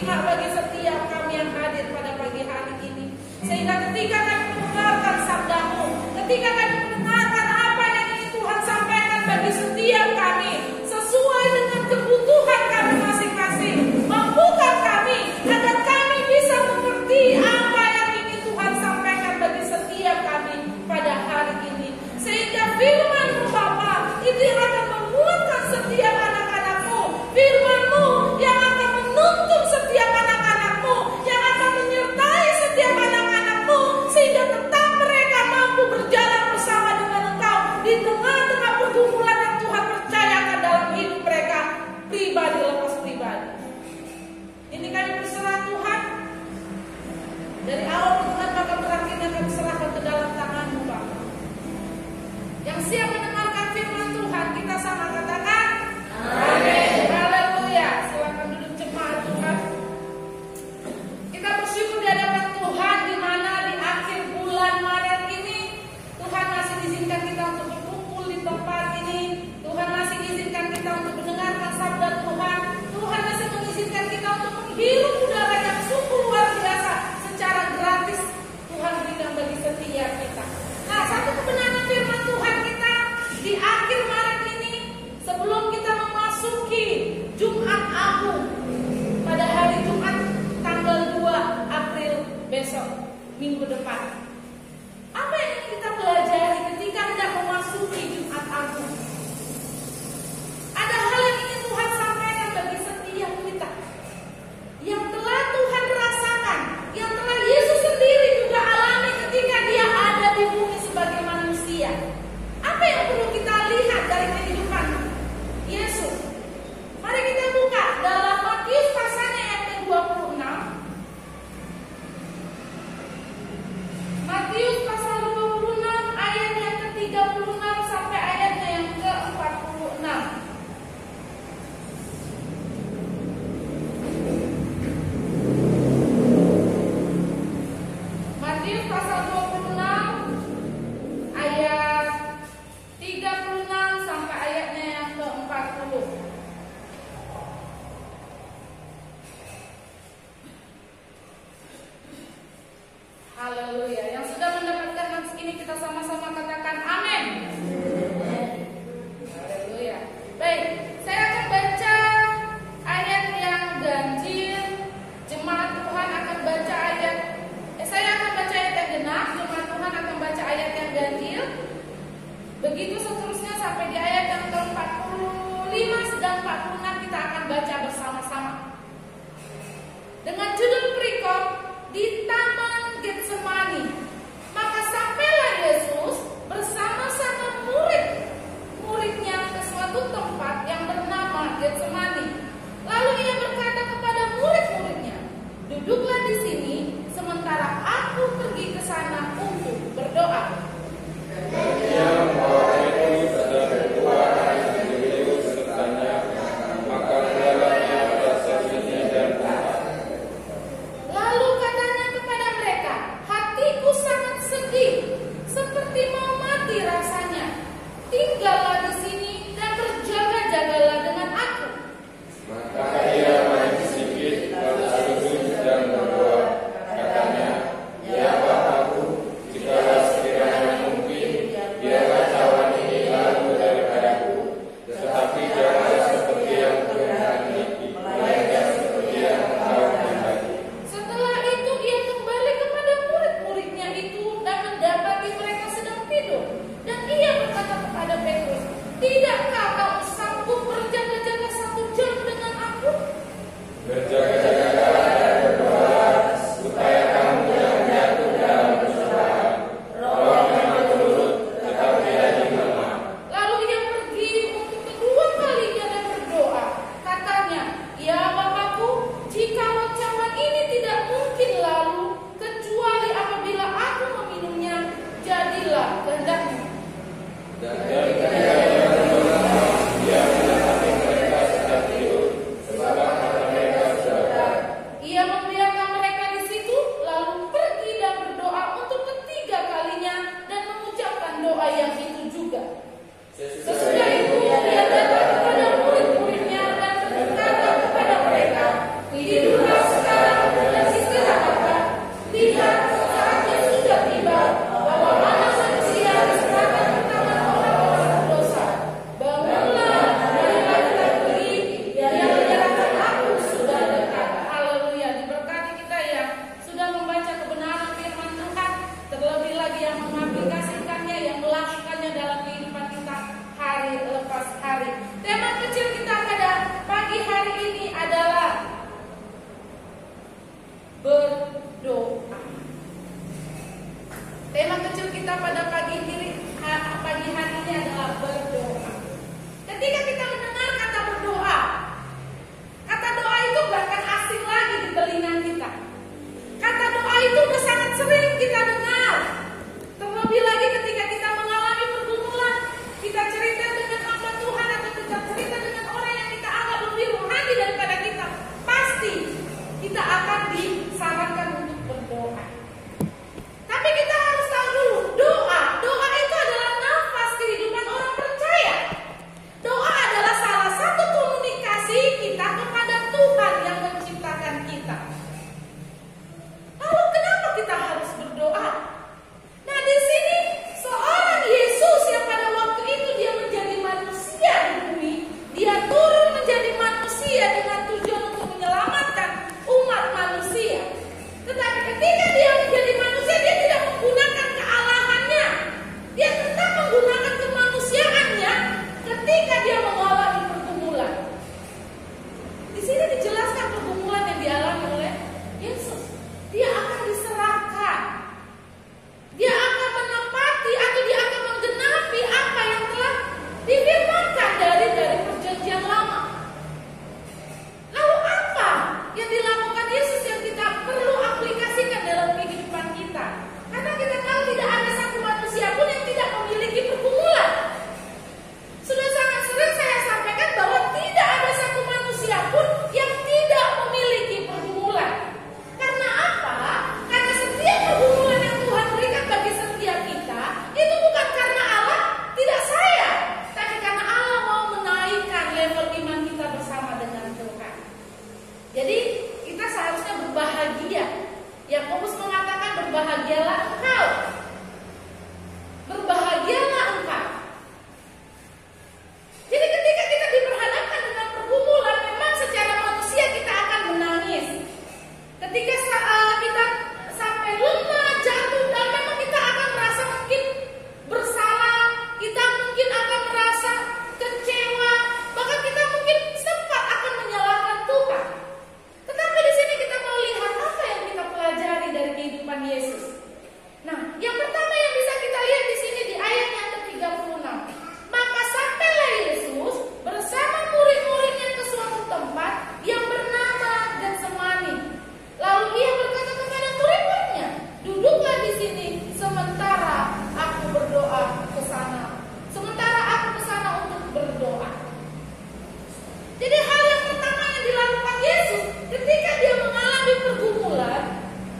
istimewa bagi setiap kami yang hadir pada pagi hari ini. Sehingga ketika kami mendengarkan sabda-Mu, ketika kami mendengarkan apa yang ingin Tuhan sampaikan bagi setiap kami, sesuai dengan kebutuhan kami masing-masing, mampukan kami agar kami bisa mengerti apa yang ingin Tuhan sampaikan bagi setiap kami pada hari ini. Sehingga firman-Mu Bapa itu yang akan menguatkan setiap anak-anak-Mu, firman-Mu yang akan menuntun setiap anak-anak-Mu, yang akan menyertai setiap anak-anak-Mu, sehingga tetap mereka mampu berjalan bersama dengan Engkau di tengah-tengah pergumulan yang Tuhan percayakan dalam hidup mereka, pribadi lepas pribadi. Ini kami berserah Tuhan. Dari awal Tuhan maka berakhirnya kami serahkan ke dalam tangan-Mu Bapa. Yang siap mendengarkan firman Tuhan, kita sama katakan amin. Haleluya. Silakan duduk jemaat Tuhan. Kita bersyukur di hadapan Tuhan di mana di akhir bulan Maret ini Tuhan masih izinkan kita untuk berkumpul di tempat ini. Tuhan masih izinkan kita untuk mendengarkan sabda Tuhan. Tuhan masih mengizinkan kita untuk menghirup udara yang sungguh luar biasa secara gratis Tuhan berikan bagi setiap kita. Nah, satu kebenaran firman Tuhan kita di akhir Maret ini, sebelum kita memasuki Jumat Agung pada hari Jumat tanggal 2 April besok, minggu depan. Apa yang ingin kita pelajari ketika hendak memasuki Jumat Agung? Ada hal yang ingin Tuhan sampaikan bagi setiap kita yang telah Tuhan rasakan, yang telah Yesus sendiri juga alami ketika Dia ada di bumi sebagai manusia. Apa yang perlu kita lihat dari kehidupan Yesus? Mari kita buka dalam Matius pasalnya ayat 26.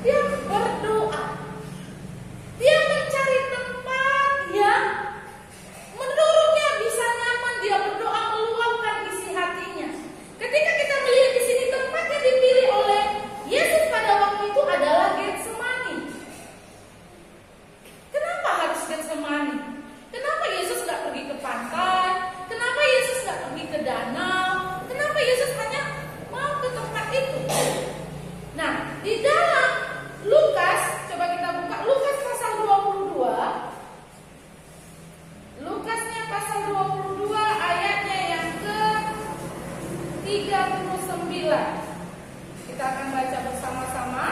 dia berdoa. Dia mencari tempat yang menurutnya bisa nyaman, dia berdoa meluapkan isi hatinya. Ketika kita melihat di sini tempat yang dipilih oleh Yesus pada waktu itu adalah Getsemani. Kenapa harus Getsemani? Kenapa Yesus nggak pergi ke pantai? Kenapa Yesus nggak pergi ke danau? Kenapa Yesus hanya mau ke tempat itu? Nah, di dalam Lukas, coba kita buka Lukas pasal 22. Lukasnya pasal 22 ayatnya yang ke 39. Kita akan baca bersama-sama.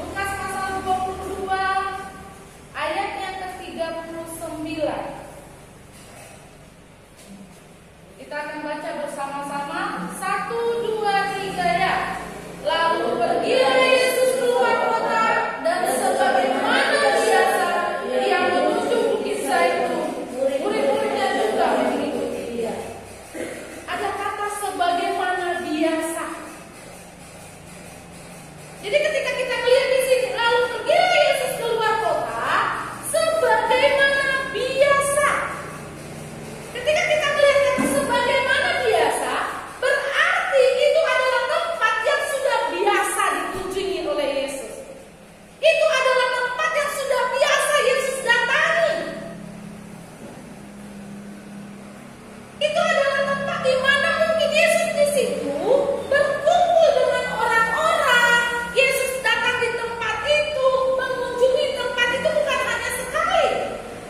Lukas pasal 22 ayatnya ke 39. Kita akan baca bersama-sama. 1, 2, 3 ya. Lalu pergilah Yesus keluar kota dan sebagaimana biasa dia menuju Bukit Zaitun. Murid-muridnya juga mengikuti dia. Ada kata sebagaimana biasa. Jadi ketika kita melihat di sini, lalu pergilah Yesus keluar kota sebagaimana biasa. Ketika kita melihat kata sebagaimana biasa, berarti itu adalah tempat yang sudah biasa dikunjungi oleh Yesus. Itu adalah tempat yang sudah biasa Yesus datangi. Itu adalah tempat di mana mungkin Yesus di situ berkumpul dengan orang-orang. Yesus datang di tempat itu, mengunjungi tempat itu bukan hanya sekali,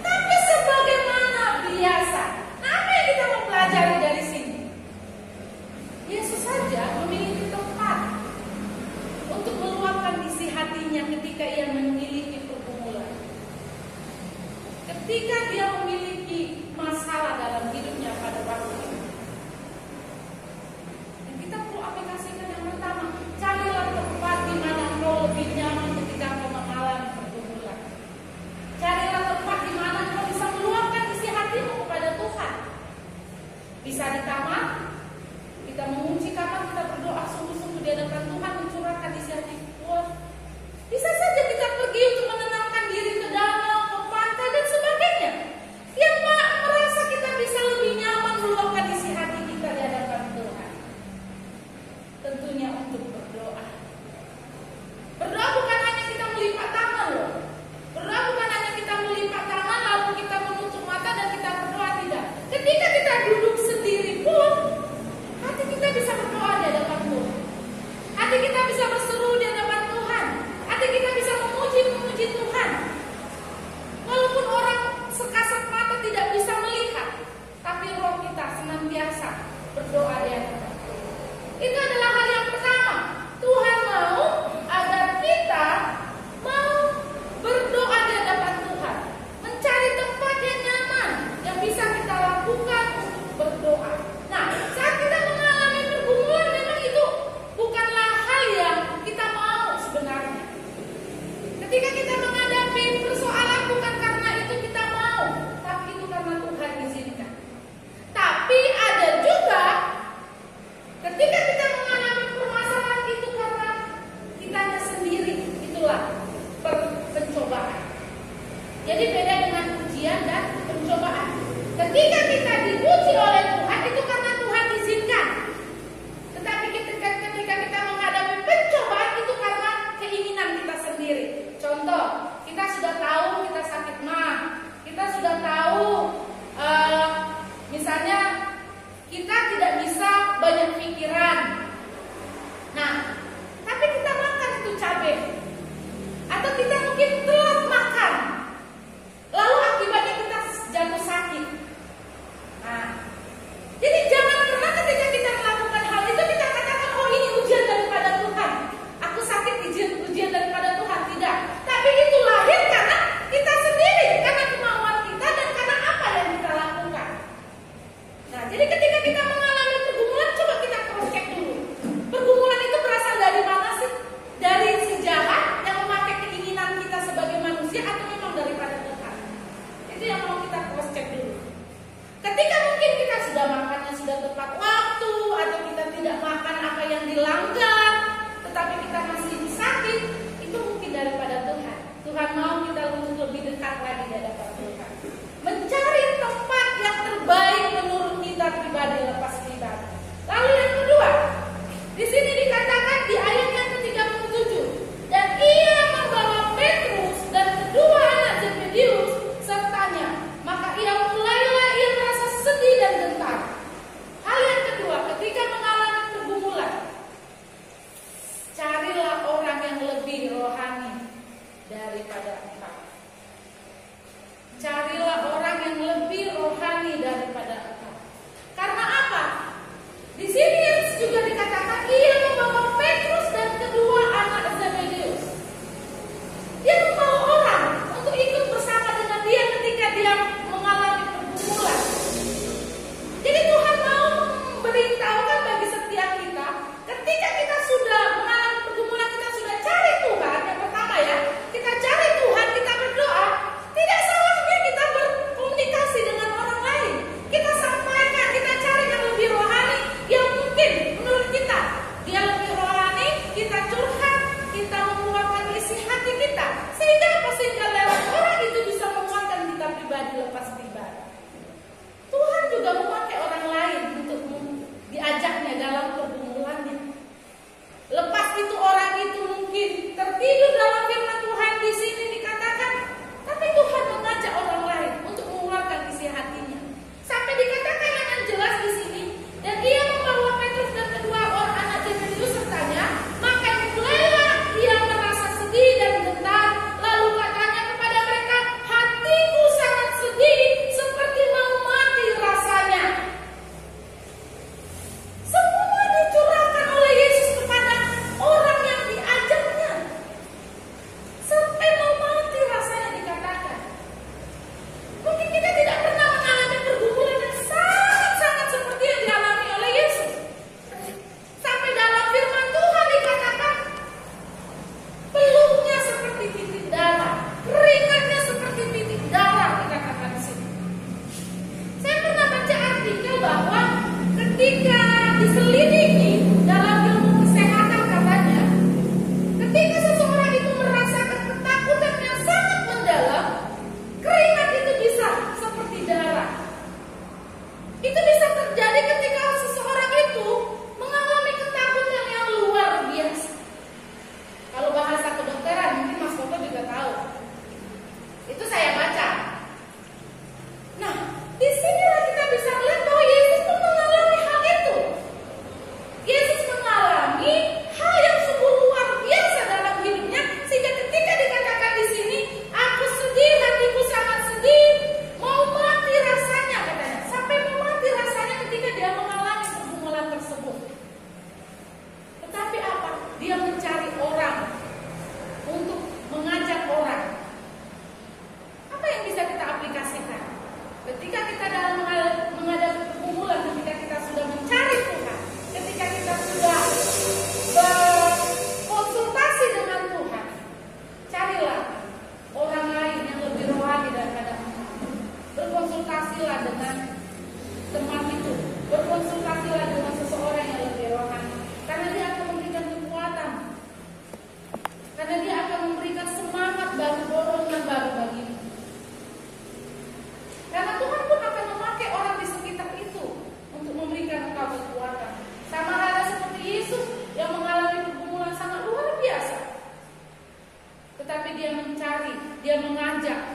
tapi sebagaimana biasa. Nah, apa yang kita mau pelajari dari sini? Yesus saja memiliki tempat untuk meluapkan isi hatinya ketika ia memiliki pergumulan. Ketika dia memiliki masalah dalam hidupnya pada waktu itu. Dan kita perlu aplikasikan yang pertama, carilah tempat di mana engkau lebih nyaman ketika engkau mengalami pergumulan. Carilah tempat di mana engkau bisa meluapkan isi hatimu kepada Tuhan. Bisa di kamar, kita mengunci kamar, kita berdoa sungguh-sungguh di hadapan Tuhan, mencurahkan isi hati Tuhan. Bisa saja kita pergi untuk menenangkan diri ke danau, ke pantai dan sebagainya. Yang merasa kita bisa lebih nyaman meluapkan isi hati kita di hadapan Tuhan. Tentunya untuk berdoa. Berdoa bukan hanya kita melipat tangan loh. Berdoa bukan hanya kita melipat tangan lalu kita menutup mata dan kita berdoa, tidak. Ketika kita duduk sendiri pun, hati kita bisa berdoa di hadapan Tuhan. Hati kita bisa berseru di hadapan Tuhan. Hati kita bisa memuji Tuhan. Walaupun orang sekasat mata tidak bisa melihat, tapi roh kita senantiasa berdoa di hadapan Tuhan. Itu adalah hal yang pertama. Tuhan mau agar kita mau berdoa di hadapan Tuhan, mencari tempat yang nyaman yang bisa kita lakukan untuk berdoa. Nah, saat kita mengalami pergumulan, memang itu bukanlah hal yang kita mau sebenarnya. Ketika kita menghadapi persoalan, bukan karena itu kita mau, tapi itu karena Tuhan izinkan. Tapi ada juga ketika kita mengalami permasalahan itu karena kitanya sendiri, itulah pencobaan. Jadi beda dengan ujian dan pencobaan. Ketika kita diuji oleh Tuhan, itu karena Tuhan izinkan. Tetapi ketika kita menghadapi pencobaan, itu karena keinginan kita sendiri. Contoh, kita sudah tahu kita sakit mah, kita sudah tahu misalnya kita tidak bisa banyak pikiran. Nah, tapi kita makan itu cabai, atau kita mungkin telat makan, lalu akibatnya kita jatuh sakit. Nah, jadi jangan pernah ketika kita melakukan hal itu kita katakan, oh ini ujian daripada Tuhan, aku sakit ujian daripada Tuhan. Tidak, tapi itu lahir karena kita sendiri, karena kemauan kita dan karena apa yang kita lakukan. Nah, jadi ketika kita mengalami pergumulan, coba kita cross check dulu. Pergumulan itu berasal dari mana sih? Dari si jahat yang memakai keinginan kita sebagai manusia, atau memang daripada Tuhan? Itu yang mau kita cross check dulu. Ketika mungkin kita sudah makannya sudah tepat waktu, atau kita tidak makan apa yang dilanggar, tetapi Tuhan mau kita untuk lebih dekat lagi di hadapan Tuhan. Mencari tempat yang terbaik menurut kita pribadi lepas pribadi. Lalu yang kedua, di sini dikatakan di ayat yang ke-37, dan ia membawa Petrus dan kedua anak Zebedius sertanya, maka mulailah ia merasa sedih dan gentar. Hal yang kedua, ketika mengalami pergumulan, carilah orang yang lebih rohani daripada engkau. Carilah orang yang lebih rohani daripada engkau. Karena apa? Di sini juga dikatakan ia membawa Petrus dan kedua anak Zebedius. Dia membawa orang untuk ikut bersama dengan dia ketika dia mengalami pergumulan. Jadi Tuhan mau memberitahukan bagi setiap kita, ketika kita sudah mengalami pergumulan, kita sudah cari Tuhan. Yang pertama ya, kita cari Tuhan, kita berdoa. Tidak salahnya kita berkomunikasi dengan orang lain. Kita sampaikan, kita cari yang lebih rohani, yang mungkin menurut kita dia lebih rohani. Kita curhat, kita mengeluarkan isi hati kita, sehingga apa? Sehingga lewat orang itu bisa menguatkan kita pribadi lepas pribadi. Tuhan juga memakai orang lain untuk diajaknya dalam pergumulannya. Lepas itu orang itu mungkin tertidur dalam firman Tuhan, di sini dikatakan, tapi Tuhan mengajak orang lain untuk mengeluarkan isi hatinya. Sampai dikatakan dengan jelas di sini, dan ia membawa Petrus dan kedua orang anak Zebedius sertanya, maka mulailah ia merasa sedih dan gentar. Lalu katanya kepada mereka, hatiku sangat sedih seperti mau mati rasanya. Semua dicurahkan oleh Yesus kepada orang yang diajaknya. Sampai mau mati rasanya dikatakan. Mungkin kita tidak pernah mengalami pergumulan yang sangat-sangat seperti yang dialami oleh Yesus. Sampai dalam firman Tuhan dikatakan, peluknya seperti titik darah, keringatnya seperti titik darah, dikatakan di sini. Saya pernah baca artikel bahwa ketika diselidiki dalam ilmu kesehatan katanya, ketika seseorang itu merasakan ketakutan yang sangat mendalam, keringat itu bisa seperti darah. Itu bisa terjadi ketika seseorang itu mengalami ketakutan yang luar biasa. Kalau bahasa kedokteran, mungkin Mas Koko juga tahu. Itu saya baca. Nah, disinilah kita bisa melihat bahwa Yesus pun mengalami hal itu. Yesus mengalami hal yang sungguh luar biasa dalam hidupnya, sehingga ketika dikatakan di sini, aku sedih, hatiku sangat sedih, mau mati rasanya katanya. Sampai mau mati rasanya ketika dia mengalami pergumulan tersebut. Tetapi apa? Dia mencari orang untuk mengajak orang. Apa yang bisa kita aplikasikan? Ketika kita dalam menghadapi pergumulan, ketika kita sudah mencari Tuhan, ketika kita sudah berkonsultasi dengan Tuhan, carilah orang lain yang lebih rohani daripada engkau. Berkonsultasilah dengan teman itu, berkonsultasilah dengan seseorang yang lebih rohani, karena dia akan memberikan kekuatan, karena dia akan memberikan semangat baru, dorongan baru bagimu. Karena Tuhan pun akan memakai orang di sekitar itu untuk memberikan engkau kekuatan. Sama halnya seperti Yesus yang mengalami pergumulan sangat luar biasa. Tetapi dia mencari, dia mengajak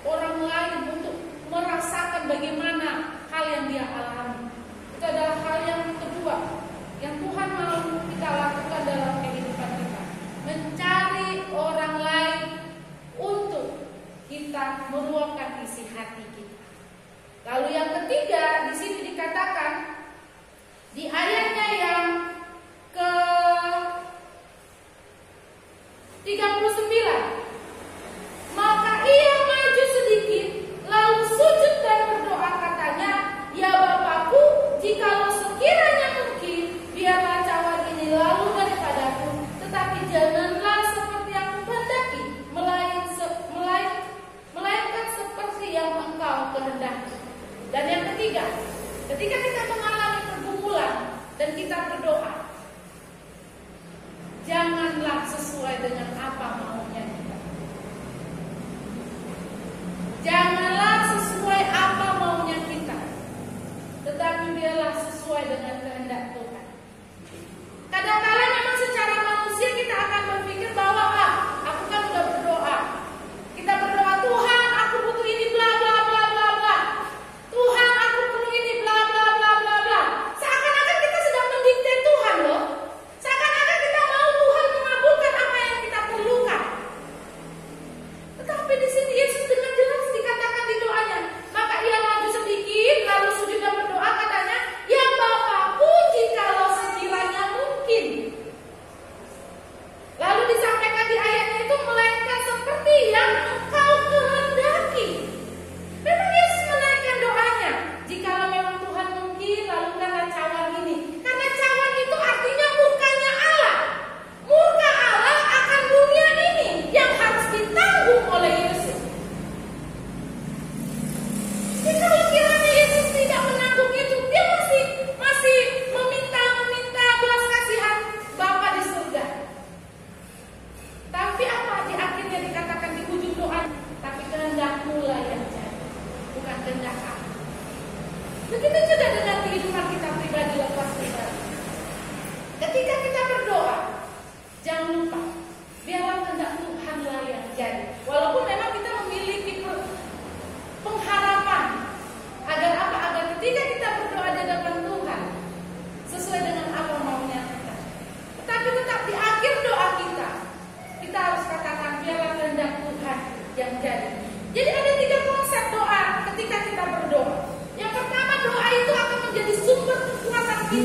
orang lain untuk merasakan bagaimana hal yang dia alami. Itu adalah hal yang kedua yang Tuhan mau kita lakukan dalam kehidupan kita. Mencari orang lain untuk kita meluapkan isi hati kita. Lalu yang ketiga, di sini dikatakan di ayatnya yang ke-39, maka ia maju sedikit, lalu sujud dan berdoa katanya, ya Bapakku, jikalau sekiranya mungkin, biarlah cawan ini lalu daripadaku, tetapi janganlah seperti yang kuhendaki, melainkan seperti yang Engkau kehendaki. Dan yang ketiga, ketika kita mengalami pergumulan dan kita berdoa, janganlah sesuai dengan apa maunya kita.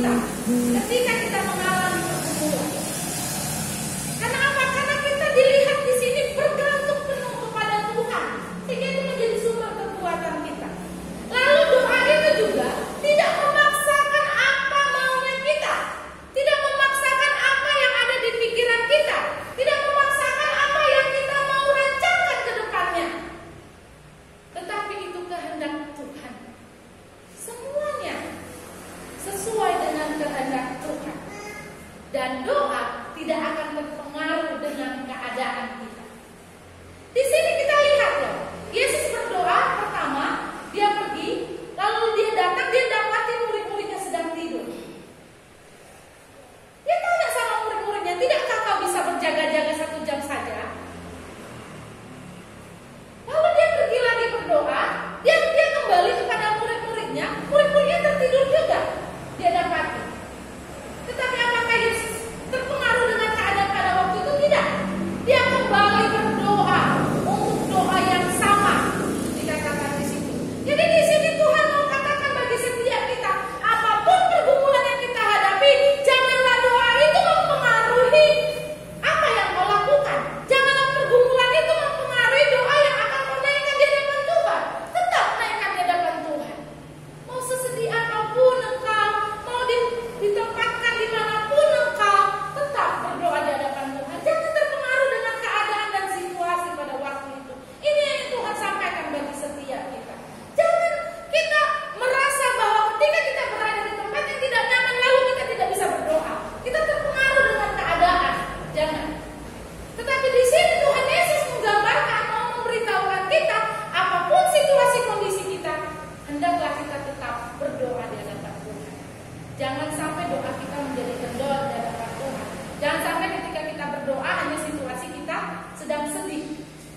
kita ketika kita mengalami pergumulan. Karena apa? Karena kita dilihat di sini bergantung penuh kepada Tuhan, sehingga itu menjadi sumber kekuatan kita. Lalu doa itu juga tidak memaksakan apa maunya kita, tidak memaksakan apa yang ada di pikiran kita, tidak memaksakan apa yang kita mau rancangkan ke depannya. Tetapi itu kehendak Tuhan. Semuanya sesuai dengan kehendak Tuhan. Dan doa tidak akan terpengaruh dengan keadaan kita. Di sini kita lihat loh, Yesus berdoa pertama, dia pergi, lalu dia datang, dia dapati murid-muridnya sedang tidur. Dia tanya sama murid-muridnya, tidakkah kau bisa berjaga-jaga 1 jam saja? Lalu dia pergi lagi berdoa, dia kembali kepada murid-muridnya, murid-muridnya tertidur juga. Dia dapati. Tetapi apakah Yesus terpengaruh dengan keadaan pada waktu itu? Tidak. Dia kembali berdoa untuk doa yang sama dikatakan di situ. Jadi di sini Tuhan mau katakan bagi setiap kita, apapun pergumulan yang kita hadapi, janganlah doa itu mempengaruhi apa yang kau lakukan. Janganlah pergumulan itu mempengaruhi doa yang akan kau naikkan di hadapan Tuhan. Tetap naikkan di hadapan Tuhan. Mau sesedih apapun engkau, mau ditempatkan dimanapun engkau, tetap berdoa di hadapan Tuhan. Jangan terpengaruh dengan keadaan dan situasi pada waktu itu. Ini yang Tuhan sampaikan bagi setiap kita. Jangan kita merasa bahwa ketika kita berada di tempat yang tidak nyaman, lalu kita tidak bisa berdoa. Kita terpengaruh dengan keadaan. Jangan. Tetapi di sini Tuhan Yesus menggambarkan, mau memberitahukan kita, apapun situasi kondisi kita, hendaklah kita tetap berdoa di hadapan Tuhan. Jangan sampai doa kita menjadi kendor di hadapan Tuhan. Jangan sampai ketika kita berdoa hanya situasi kita sedang sedih,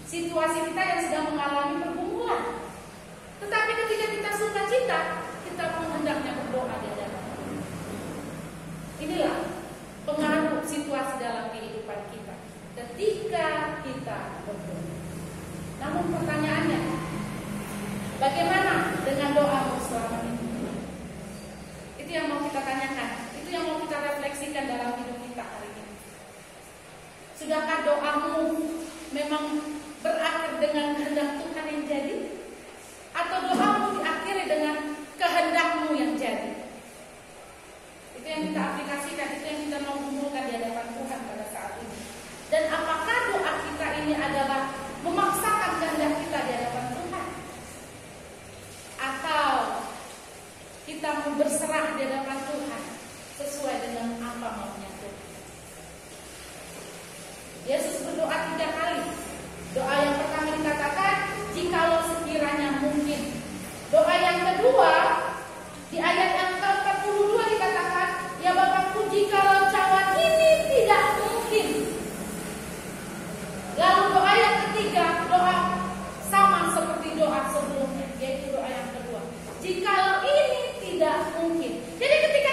situasi kita yang sedang mengalami pergumulan. Tetapi ketika kita sukacita, kita pun hendaknya berdoa di hadapan Tuhan. Inilah pengaruh situasi dalam kehidupan kita ketika kita berdoa. Namun pertanyaannya, bagaimana dengan doamu selama ini? Itu yang mau kita tanyakan, itu yang mau kita refleksikan dalam hidup kita hari ini. Sudahkah doamu memang berakhir dengan kehendak Tuhan yang jadi? Atau doamu diakhiri dengan kehendakmu yang jadi? Itu yang kita aplikasikan, itu yang kita mau kumpulkan di hadapan Tuhan pada saat ini. Dan apakah doa kita ini adalah memaksakan kehendak kita di hadapan Tuhan? Atau kita mau berserah di hadapan Tuhan sesuai dengan apa maunya Tuhan? Yesus berdoa 3 kali. Doa yang pertama dikatakan, jikalau sekiranya mungkin. Doa yang kedua, di ayat yang ke-42 dikatakan, ya Bapakku, jikalau cawan ini tidak mungkin. Lalu doa yang ketiga, doa sama seperti doa sebelumnya, yaitu doa yang kedua, jikalau ini tidak mungkin. Jadi ketika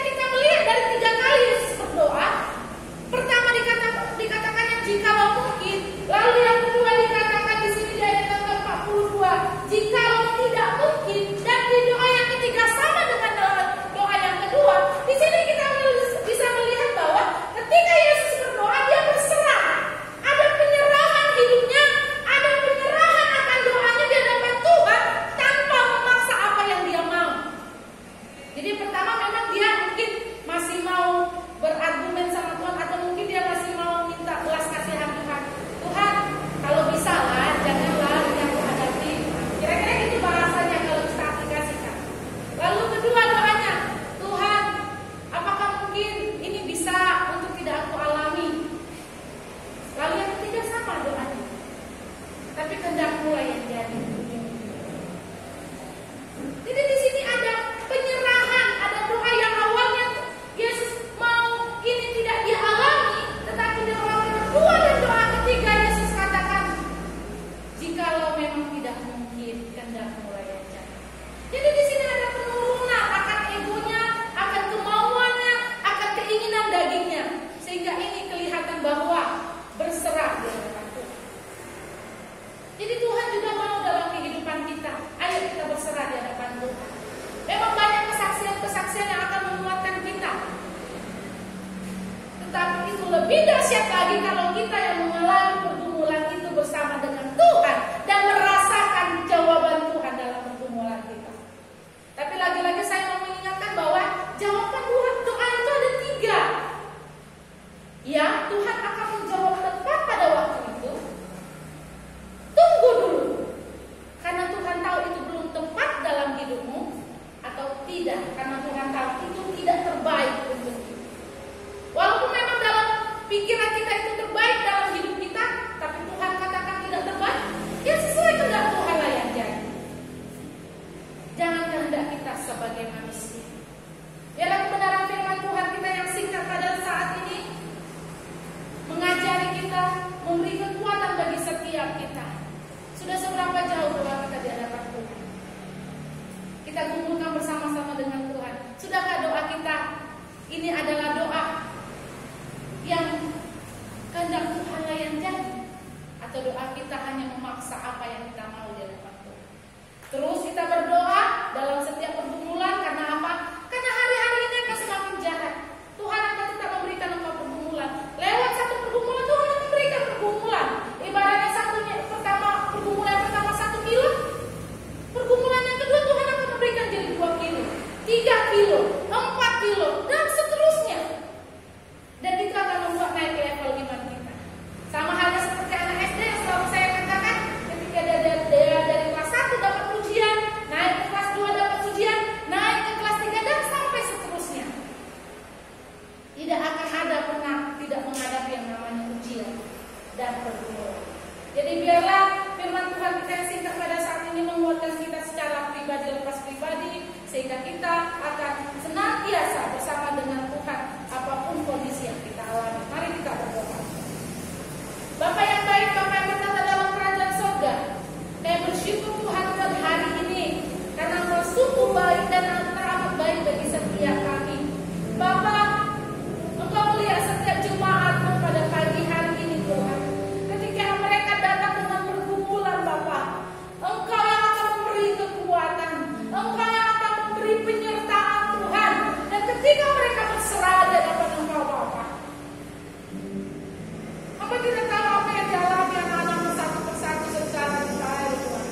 Lebih dahsyat lagi kalau kita yang mengalami pergumulan itu bersama dengan Tuhan dan merasakan jawaban Tuhan dalam pergumulan kita. Tapi lagi-lagi saya mau mengingatkan bahwa jawaban doa itu ada 3. Ya, Tuhan akan menjawab tepat pada waktu itu. Tunggu dulu. Karena Tuhan tahu itu belum tepat dalam hidupmu atau tidak. Karena Tuhan tahu itu tidak terbaik untukmu. Walaupun memang dalam pikiran kita itu terbaik dalam hidup kita, tapi Tuhan katakan tidak terbaik, ya sesuai kehendak Tuhan lah yang jadi. Jangan kehendak kita sebagai manusia. Biarlah kebenaran firman Tuhan kita yang singkat pada saat ini mengajari kita, memberi kekuatan bagi setiap kita. Sudah seberapa jauh doa kita di hadapan Tuhan? Kita kumpulkan bersama-sama dengan Tuhan. Sudahkah doa kita ini adalah doa yang kehendak Tuhan lah yang jadi? Atau doa kita hanya memaksa apa yang kita mau di hadapan Tuhan? Terus kita berdoa dalam setiap pergumulan. Karena apa? Karena hari-hari ini akan semakin jahat. Tuhan akan tetap memberikan engkau pergumulan. Lewat satu pergumulan Tuhan akan memberikan pergumulan. Ibaratnya pergumulan pertama 1 kilo, pergumulan yang kedua Tuhan akan memberikan jadi 2 kilo, 3 kilo, 4 kilo, dan seterusnya. Dan itu akan membuat naik level iman kita. Sama halnya seperti anak SD yang selalu saya katakan, ketika dia dari kelas 1 dapat ujian, naik ke kelas 2 dapat ujian, naik ke kelas 3 dan sampai seterusnya. Tidak akan ada pernah tidak menghadapi yang namanya ujian dan pergumulan. Jadi biarlah firman Tuhan kita yang singkat pada saat ini menguatkan kita secara pribadi lepas pribadi, sehingga kita akan senantiasa bersama dengan Tuhan apapun kondisi yang kita alami. Mari kita berdoa. Bapa yang baik, Bapa yang bertata dalam kerajaan surga, kami bersyukur Tuhan buat hari ini karena Engkau sungguh baik dan teramat baik bagi setiap kami. Bapa, Engkau melihat setiap jemaat-Mu pada pagi hari ini Tuhan. Ketika mereka datang dengan pergumulan Bapa, Engkau yang akan memberi kekuatan, Engkau yang akan memberi penyertaan Tuhan. Dan ketika mereka berserah di hadapan Engkau Bapa, apa kita tahu apa yang dialami anak-anak satu persatu secara detail Tuhan.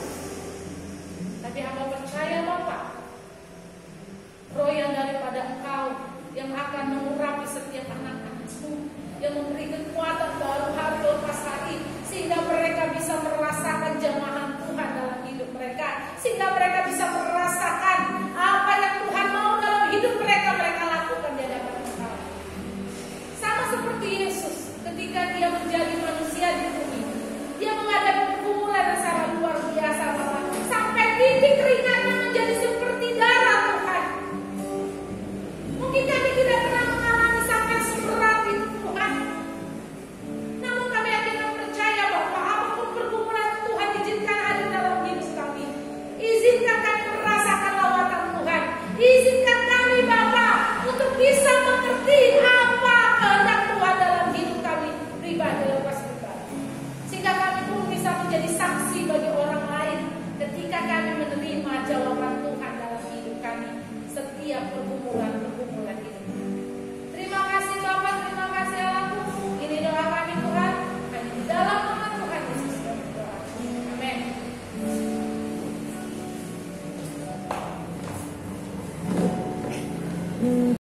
Tapi hamba percaya Bapa, roh yang daripada Engkau yang akan mengurapi setiap anak-anak-Mu, yang memberi kekuatan baru hari lepas hari, sehingga mereka bisa merasakan jamahan Tuhan dalam hidup mereka, sehingga mereka bisa merasakan apa yang Tuhan mau dalam hidup mereka, mereka lakukan di hadapan Engkau. Sama seperti Yesus ketika dia menjadi manusia di bumi, dia menghadapi pergumulan yang sangat luar biasa Bapak, sampai titik keringatnya menjadi seperti darah Tuhan. Mungkin kami tidak pernah mengalami sampai seberat itu Tuhan. Namun kami akan percaya Bapak, apapun pergumulan Tuhan izinkan ada dalam hidup kami. Izinkan kami merasakan lawatan Tuhan. Izinkan kami Bapak untuk bisa mengerti apa kehendak Tuhan dalam hidup kami pribadi lepas pribadi. Sehingga kami pun bisa menjadi saksi